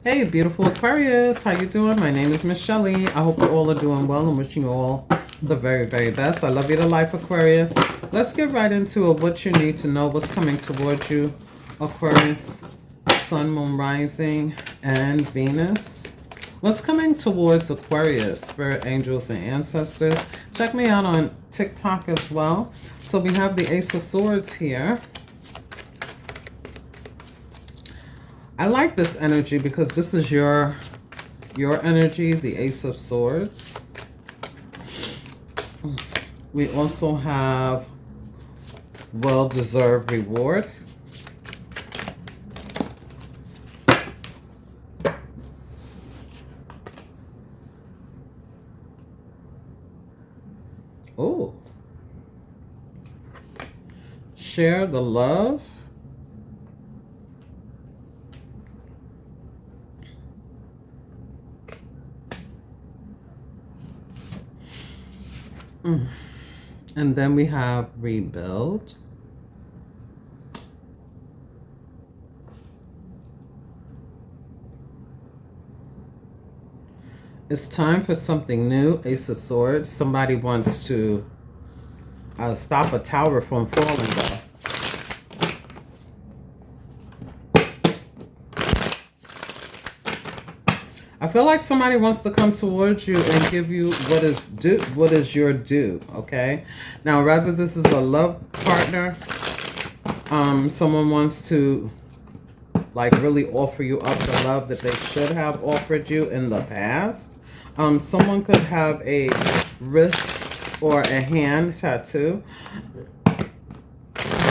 Hey, beautiful Aquarius. How you doing? My name is Miss Shelley. I hope you all are doing well and wishing you all the very, very best. I love you to life, Aquarius. Let's get right into it. What you need to know, what's coming towards you, Aquarius, Sun, Moon, Rising, and Venus. What's coming towards Aquarius, Spirit, Angels, and Ancestors. Check me out on TikTok as well. So we have the Ace of Swords here. I like this energy because this is your energy, the Ace of Swords. We also have well-deserved reward. Oh. Share the love. And then we have rebuild. It's time for something new, Ace of Swords. Somebody wants to stop a tower from falling though. I feel like somebody wants to come towards you and give you what is your due, okay? Now, whether this is a love partner, someone wants to like really offer you up the love that they should have offered you in the past. Someone could have a wrist or a hand tattoo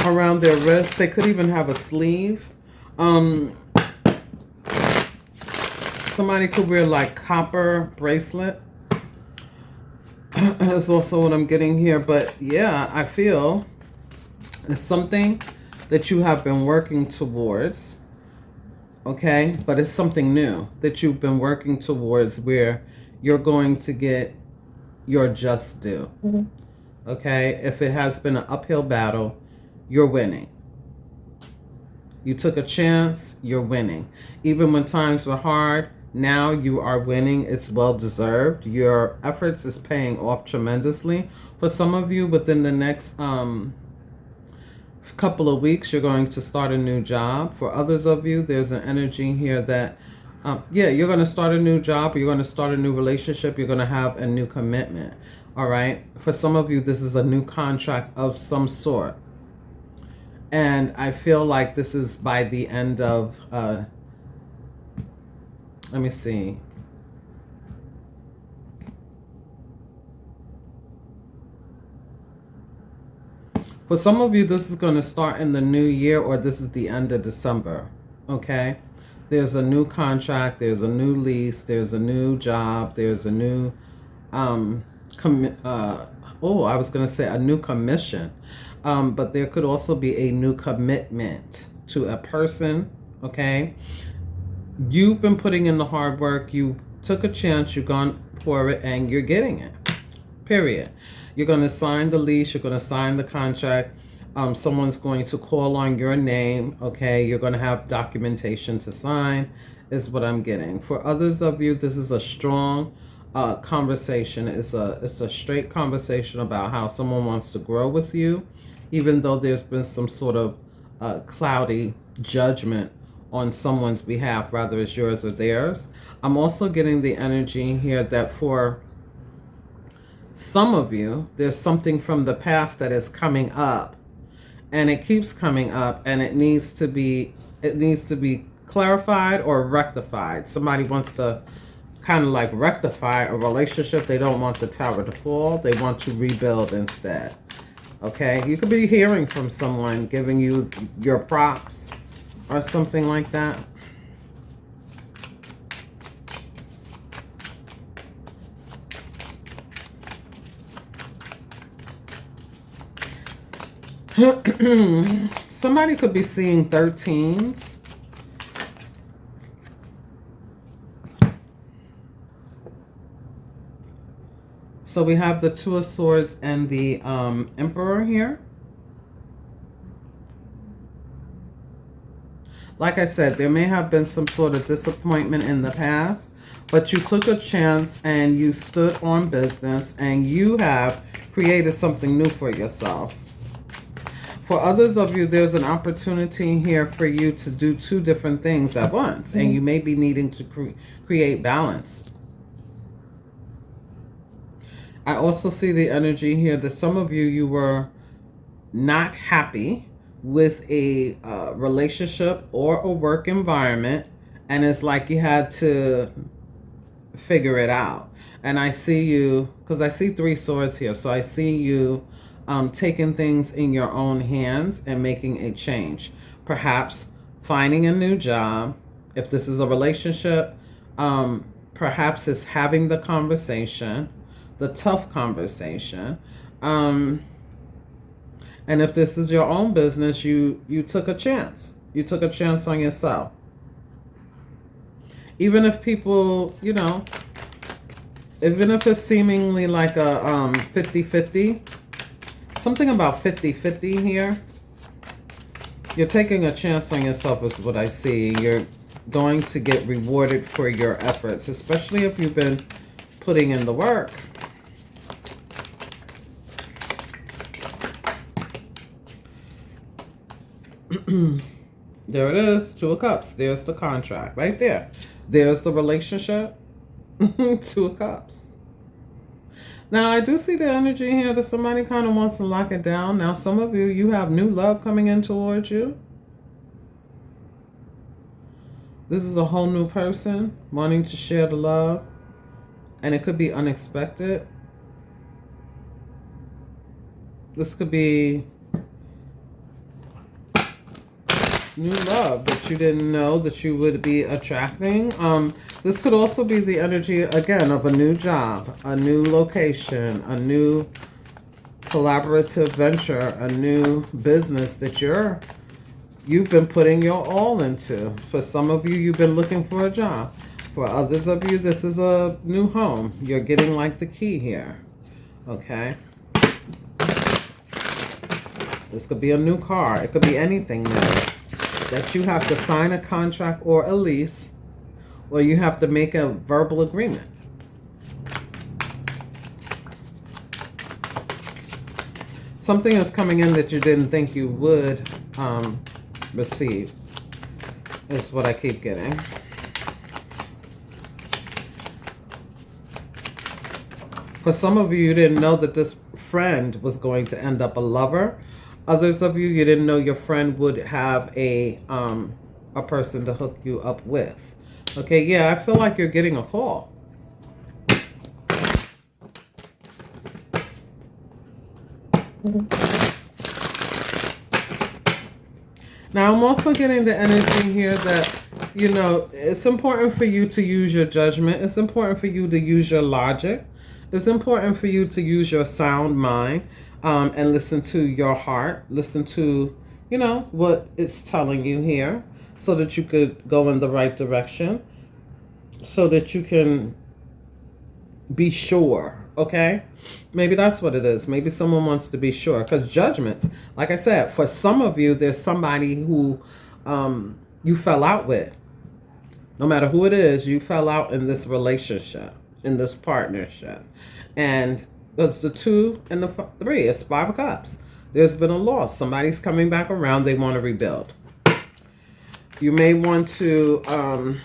around their wrist. They could even have a sleeve. Somebody could wear like copper bracelet. That's also what I'm getting here. But yeah, I feel it's something that you have been working towards. Okay, but it's something new that you've been working towards where you're going to get your just due. Okay, if it has been an uphill battle, you're winning. You took a chance, you're winning. Even when times were hard, now you are winning. It's well deserved. Your efforts is paying off tremendously. For some of you, within the next couple of weeks, you're going to start a new job. For others of you, there's an energy here that, you're going to start a new job, or you're going to start a new relationship. You're going to have a new commitment. All right. For some of you, this is a new contract of some sort. And I feel like this is by the end of, let me see. For some of you, this is going to start in the new year, or this is the end of December. Okay? There's a new contract. There's a new lease. There's a new job. There's a new, I was going to say a new commission. But there could also be a new commitment to a person. Okay? You've been putting in the hard work. You took a chance. You've gone for it, and you're getting it. Period. You're going to sign the lease. You're going to sign the contract. Someone's going to call on your name. Okay. You're going to have documentation to sign is what I'm getting. For others of you, this is a strong conversation. It's a straight conversation about how someone wants to grow with you, even though there's been some sort of cloudy judgment on someone's behalf, whether it's yours or theirs. I'm also getting the energy here that for some of you, there's something from the past that is coming up, and it keeps coming up, and it needs to be clarified or rectified. Somebody wants to kind of like rectify a relationship. They don't want the tower to fall. They want to rebuild instead. Okay, you could be hearing from someone giving you your props or something like that. Somebody could be seeing 13s. So we have the Two of Swords and the Emperor here. like I said, there may have been some sort of disappointment in the past, but you took a chance and you stood on business and you have created something new for yourself. For others of you, there's an opportunity here for you to do two different things at once, and you may be needing to create balance. I also see the energy here that some of you, you were not happy with a relationship or a work environment, and it's like you had to figure it out. And I see you, because I see 3 swords here, so I see you taking things in your own hands and making a change. Perhaps finding a new job. If this is a relationship, perhaps it's having the conversation, the tough conversation. And if this is your own business, you took a chance. You took a chance on yourself. Even if people, you know, even if it's seemingly like a 50-50, something about 50-50 here. You're taking a chance on yourself is what I see. You're going to get rewarded for your efforts, especially if you've been putting in the work. There it is, 2 of Cups. There's the contract right there. There's the relationship. 2 of Cups. Now, I do see the energy here that somebody kind of wants to lock it down. Now, some of you, you have new love coming in towards you. This is a whole new person wanting to share the love. And it could be unexpected. This could be new love that you didn't know that you would be attracting. This could also be the energy, again, of a new job, a new location, a new collaborative venture, a new business that you've been putting your all into. For some of you, you've been looking for a job. For others of you, this is a new home. You're getting like the key here. Okay? This could be a new car. It could be anything now. That you have to sign a contract or a lease, or you have to make a verbal agreement. Something is coming in that you didn't think you would receive, is what I keep getting. For some of you, you didn't know that this friend was going to end up a lover. Others of you, you didn't know your friend would have a person to hook you up with. Okay, yeah, I feel like you're getting a call. Now, I'm also getting the energy here that, you know, it's important for you to use your judgment. It's important for you to use your logic. It's important for you to use your sound mind. And listen to your heart, listen to, you know, what it's telling you here so that you could go in the right direction, so that you can be sure, okay? Maybe that's what it is. Maybe someone wants to be sure, because judgments, like I said, for some of you, there's somebody who you fell out with. No matter who it is, you fell out in this relationship, in this partnership. And it's the 2 and the 3. It's 5 of Cups. There's been a loss. Somebody's coming back around. They want to rebuild. You may want to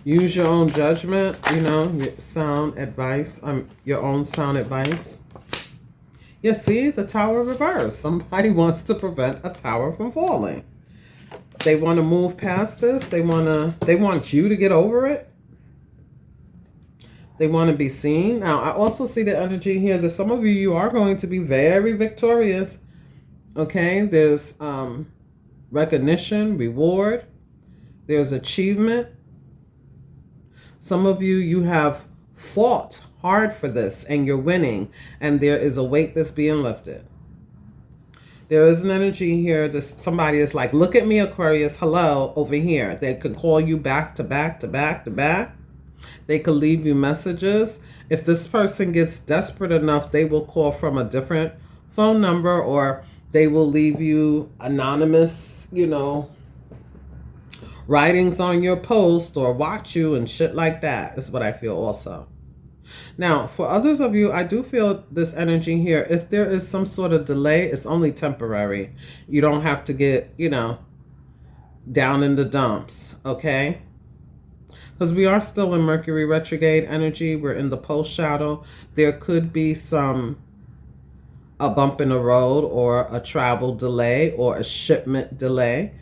use your own judgment. You know, your sound advice. Your own sound advice. Yeah, see the Tower reverse. Somebody wants to prevent a tower from falling. They want to move past this. They want you to get over it. They want to be seen. Now, I also see the energy here that some of you are going to be very victorious. Okay, there's recognition, reward. There's achievement. Some of you, you have fought hard for this and you're winning. And there is a weight that's being lifted. There is an energy here that somebody is like, look at me, Aquarius, hello, over here. They could call you back to back to back to back. They could leave you messages. If this person gets desperate enough, they will call from a different phone number, or they will leave you anonymous, writings on your post, or watch you and shit like that, is what I feel also. Now, for others of you, I do feel this energy here. If there is some sort of delay, it's only temporary. You don't have to get, down in the dumps, okay? Because we are still in Mercury retrograde energy. We're in the post shadow. There could be a bump in the road, or a travel delay, or a shipment delay.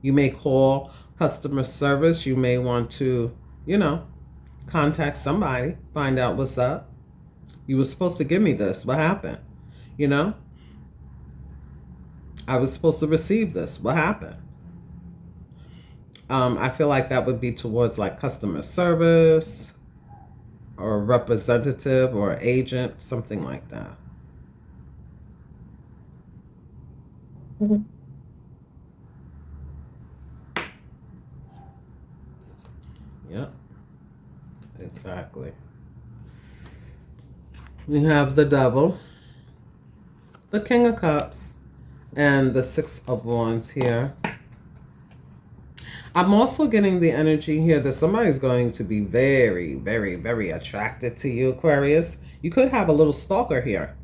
You may call customer service. You may want to, contact somebody, find out what's up. You were supposed to give me this. What happened? I was supposed to receive this. What happened? I feel like that would be towards like customer service, or a representative, or agent, something like that. Mm-hmm. Yep. Exactly. We have the Devil, the King of Cups, and the Six of Wands here. I'm also getting the energy here that somebody's going to be very, very, very attracted to you, Aquarius. You could have a little stalker here.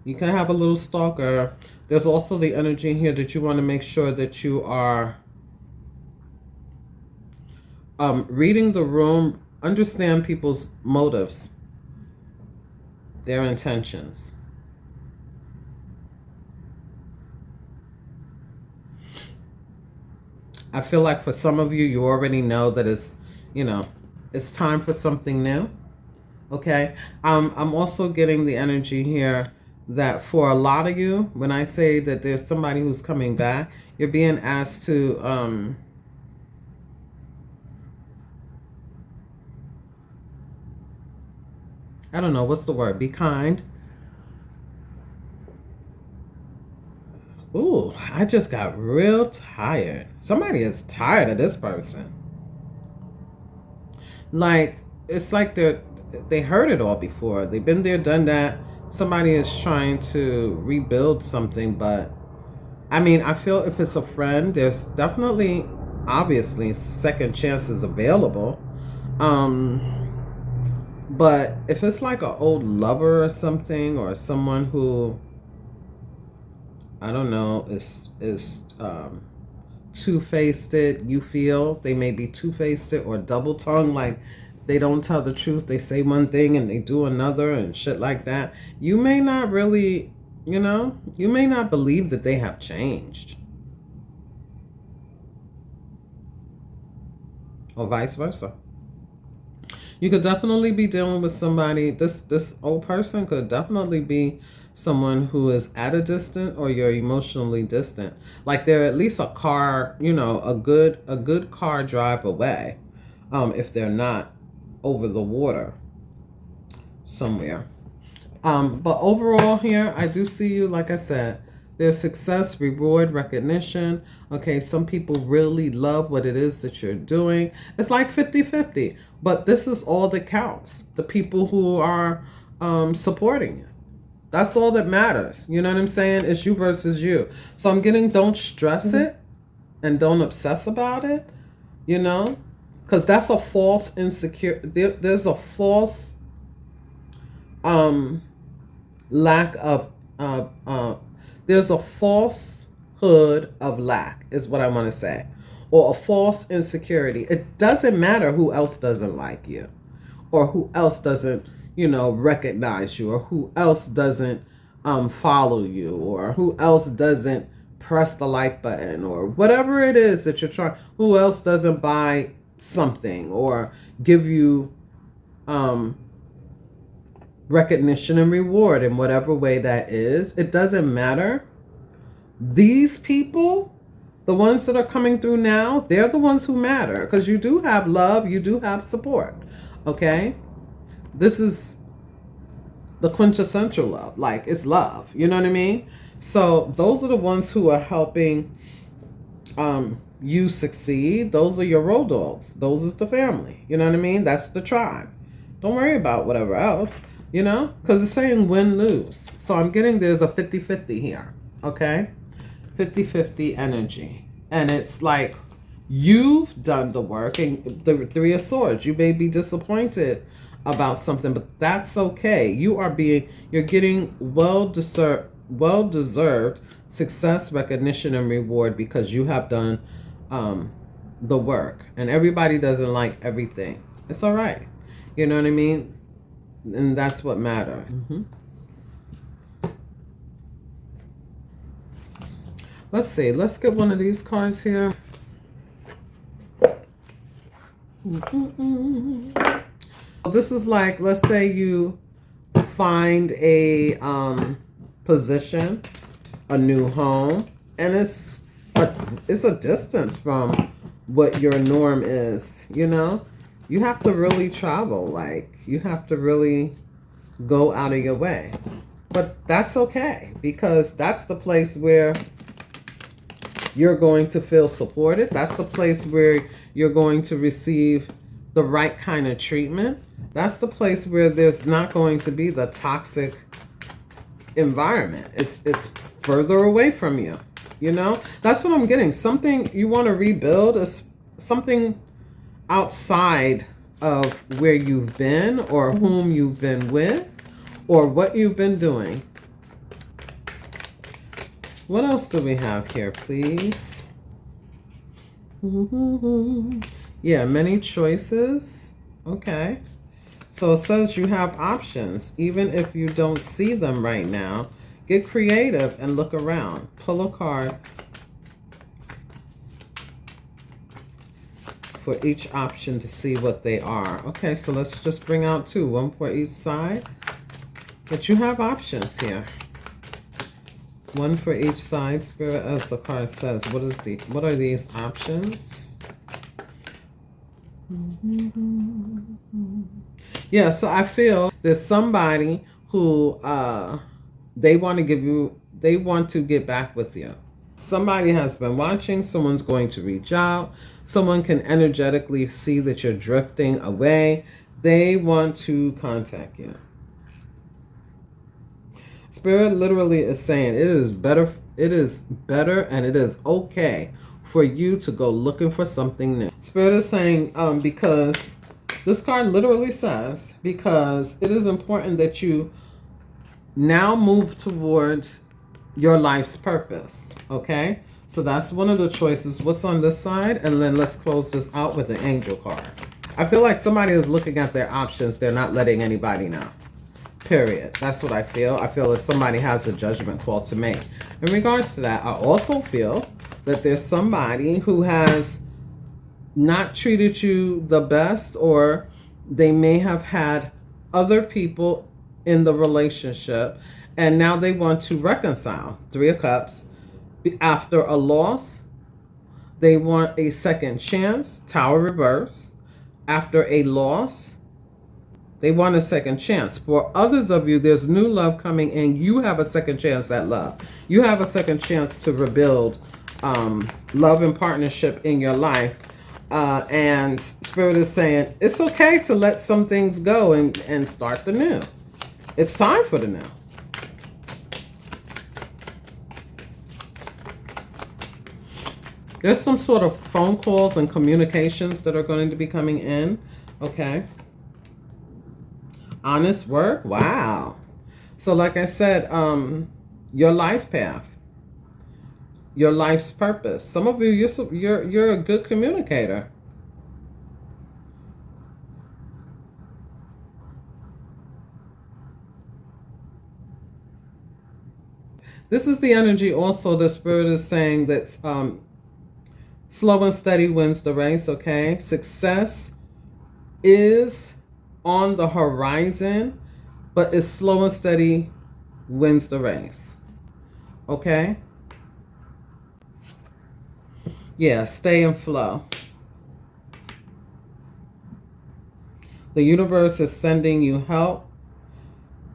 You can have a little stalker. There's also the energy here that you want to make sure that you are reading the room, understand people's motives, their intentions. I feel like for some of you, you already know that it's time for something new. Okay. I'm also getting the energy here that for a lot of you, when I say that there's somebody who's coming back, you're being asked to I don't know, what's the word? Be kind. Ooh, I just got real tired. Somebody is tired of this person. Like, it's like they heard it all before. They've been there, done that. Somebody is trying to rebuild something, but I mean, I feel if it's a friend, there's definitely, obviously, second chances available. But if it's like an old lover or something, or someone who, I don't know, is two-faced, you feel they may be two-faced or double-tongued, like they don't tell the truth. They say one thing and they do another and shit like that. You may not really, you may not believe that they have changed. Or vice versa. You could definitely be dealing with somebody. This old person could definitely be someone who is at a distance, or you're emotionally distant. Like they're at least a car, a good car drive away. If they're not over the water somewhere. But overall here, I do see you, like I said, there's success, reward, recognition. Okay, some people really love what it is that you're doing. It's like 50-50. But this is all that counts. The people who are supporting you. That's all that matters. You know what I'm saying? It's you versus you. So I'm getting, don't stress it and don't obsess about it, because that's a false there's a false lack of, there's a falsehood of lack is what I want to say. Or a false insecurity. It doesn't matter who else doesn't like you, or who else doesn't, recognize you, or who else doesn't follow you, or who else doesn't press the like button, or whatever it is that you're trying, who else doesn't buy something or give you recognition and reward in whatever way that is. It doesn't matter. These people, the ones that are coming through now, they're the ones who matter, because you do have love, you do have support. Okay? This is the quintessential love. Like, it's love. You know what I mean? So those are the ones who are helping you succeed, those are your road dogs. Those is the family. You know what I mean? That's the tribe. Don't worry about whatever else, you know? Because it's saying win-lose. So I'm getting there's a 50-50 here, okay? 50-50 energy. And it's like you've done the work, and the Three of Swords. You may be disappointed about something, but that's okay. You're getting well-deserved success, recognition, and reward because you have done the work. And everybody doesn't like everything. It's all right. You know what I mean? And that's what matters. Let's see. Let's get one of these cards here. This is like, let's say you find a position, a new home, and it's a distance from what your norm is, you know? You have to really travel, like you have to really go out of your way. But that's okay, because that's the place where you're going to feel supported. That's the place where you're going to receive the right kind of treatment. That's the place where there's not going to be the toxic environment. It's further away from you, you know? That's what I'm getting. Something you want to rebuild is something outside of where you've been or whom you've been with or what you've been doing. What else do we have here, please? Yeah, many choices. Okay. So it says you have options. Even if you don't see them right now, get creative and look around. Pull a card for each option to see what they are. Okay, so let's just bring out two, one for each side. But you have options here. One for each side, Spirit, as the card says. What are these options? Yeah, so I feel there's somebody who they want to get back with you. Somebody has been watching, someone's going to reach out, someone can energetically see that you're drifting away. They want to contact you. Spirit literally is saying it is better and it is okay for you to go looking for something new. Spirit is saying because this card literally says, because it is important that you now move towards your life's purpose. Okay, so that's one of the choices. What's on this side? And then let's close this out with an angel card. I feel like somebody is looking at their options. They're not letting anybody know. Period. That's what I feel. I feel that somebody has a judgment call to make. In regards to that, I also feel that there's somebody who has not treated you the best, or they may have had other people in the relationship and now they want to reconcile. Three of Cups. After a loss, they want a second chance. Tower reverse. After a loss, they want a second chance. For others of you, there's new love coming in. You have a second chance at love. You have a second chance to rebuild love and partnership in your life. And Spirit is saying it's okay to let some things go and start the new. It's time for the new. There's some sort of phone calls and communications that are going to be coming in. Okay. Honest work. Wow. So like I said, your life path, your life's purpose. Some of you, you're a good communicator. This is the energy also the Spirit is saying that slow and steady wins the race, okay? Success is on the horizon, but it's slow and steady wins the race, okay? Yeah, stay in flow. The universe is sending you help.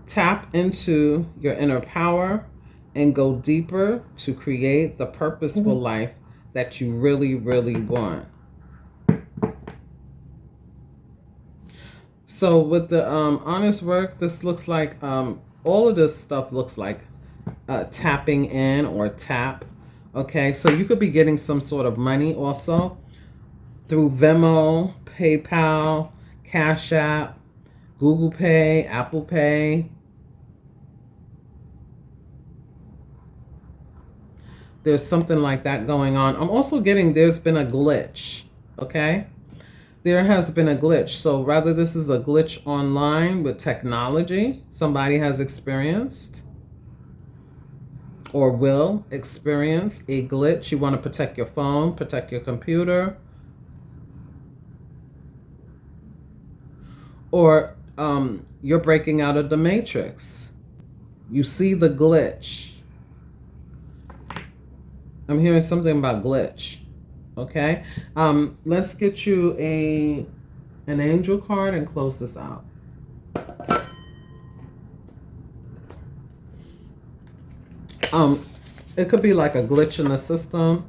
Tap into your inner power and go deeper to create the purposeful life that you really, really want. So with the honest work, this looks like all of this stuff looks like tapping in or tap. Okay, so you could be getting some sort of money also through Venmo, PayPal, Cashapp, Google Pay, Apple Pay. There's something like that going on. I'm also getting there's been a glitch. Okay, there has been a glitch. So rather this is a glitch online with technology somebody has experienced or will experience a glitch. You want to protect your phone, protect your computer, or you're breaking out of the matrix. You see the glitch. I'm hearing something about glitch. Okay, let's get you an angel card and close this out. It could be like a glitch in the system,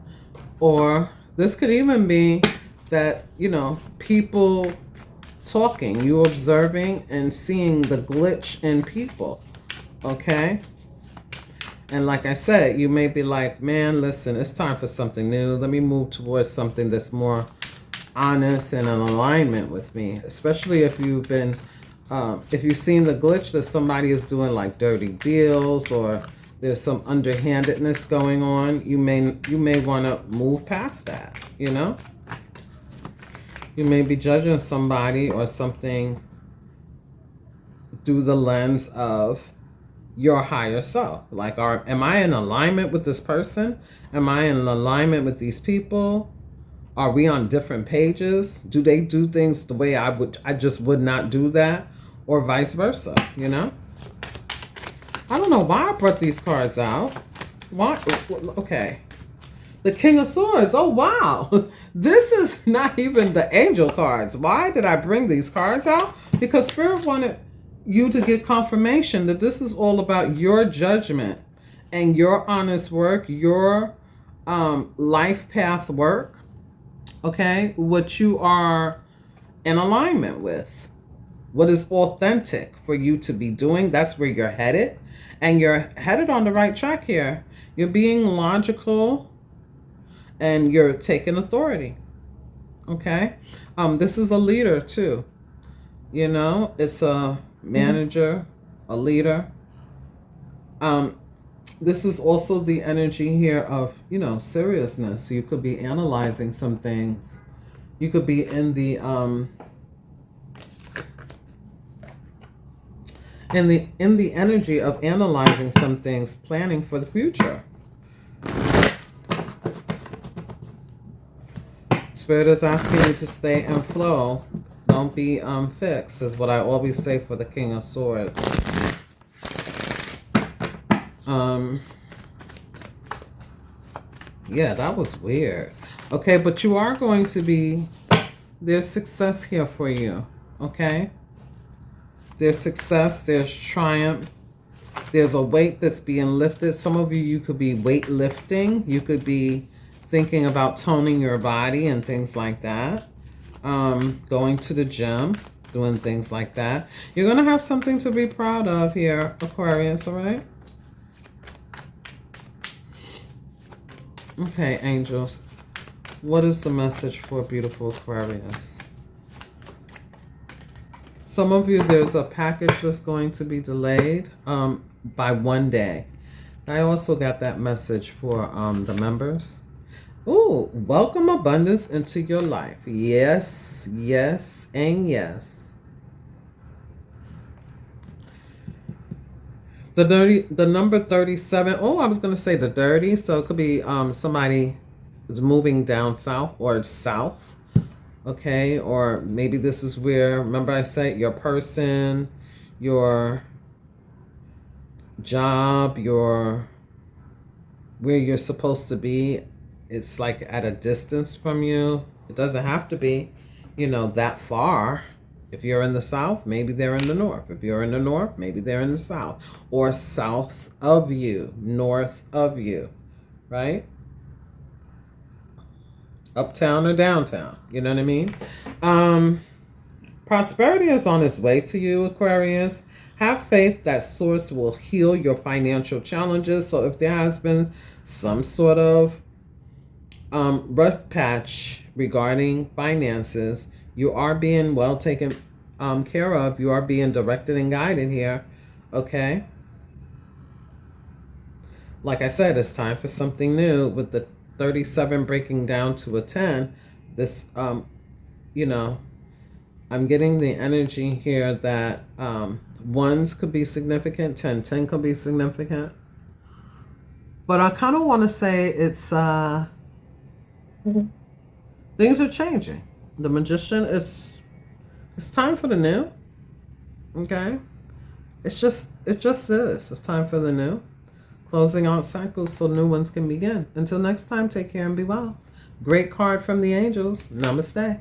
or this could even be that, you know, people talking, you observing and seeing the glitch in people. Okay, and like I said, you may be like, man, listen, it's time for something new. Let me move towards something that's more honest and in alignment with me, especially if you've been if you've seen the glitch that somebody is doing like dirty deals, or there's some underhandedness going on. You may want to move past that, you know. You may be judging somebody or something through the lens of your higher self. Like, am I in alignment with this person? Am I in alignment with these people? Are we on different pages? Do they do things the way I just would not do that? Or vice versa, you know? I don't know why I brought these cards out. Why? Okay. The King of Swords. Oh, wow. This is not even the angel cards. Why did I bring these cards out? Because Spirit wanted you to get confirmation that this is all about your judgment and your honest work, your life path work. Okay? What you are in alignment with. What is authentic for you to be doing. That's where you're headed. And you're headed on the right track here. You're being logical and you're taking authority. Okay? This is a leader too. You know, it's a manager, a leader. This is also the energy here of, you know, seriousness. You could be analyzing some things. You could be in the energy of analyzing some things, planning for the future. Spirit is asking you to stay in flow. Don't be fixed, is what I always say for the King of Swords. Yeah, that was weird. Okay, but you are going to be, there's success here for you. Okay? There's success, there's triumph, there's a weight that's being lifted. Some of you could be weightlifting. You could be thinking about toning your body and things like that. Going to the gym, doing things like that. You're going to have something to be proud of here, Aquarius, all right? Okay, angels. What is the message for beautiful Aquarius? Some of you, there's a package that's going to be delayed by 1 day. I also got that message for the members. Ooh, welcome abundance into your life. Yes, yes, and yes. The number 37. Oh, I was going to say the dirty. So it could be somebody is moving down south or south. Okay, or maybe this is where, remember I said your person, your job, where you're supposed to be, it's like at a distance from you. It doesn't have to be, you know, that far. If you're in the south, maybe they're in the north. If you're in the north, maybe they're in the south. Or south of you, north of you, right? uptown or downtown. You know what I mean? Prosperity is on its way to you, Aquarius. Have faith that source will heal your financial challenges. So if there has been some sort of rough patch regarding finances, you are being well taken care of. You are being directed and guided here. Okay? Like I said, it's time for something new. With the 37 breaking down to a 10, this, you know, I'm getting the energy here that ones could be significant, 10 could be significant. But I kind of want to say it's things are changing. The Magician, it's time for the new. Okay? It just is. It's time for the new. Closing out cycles so new ones can begin. Until next time, take care and be well. Great card from the angels. Namaste.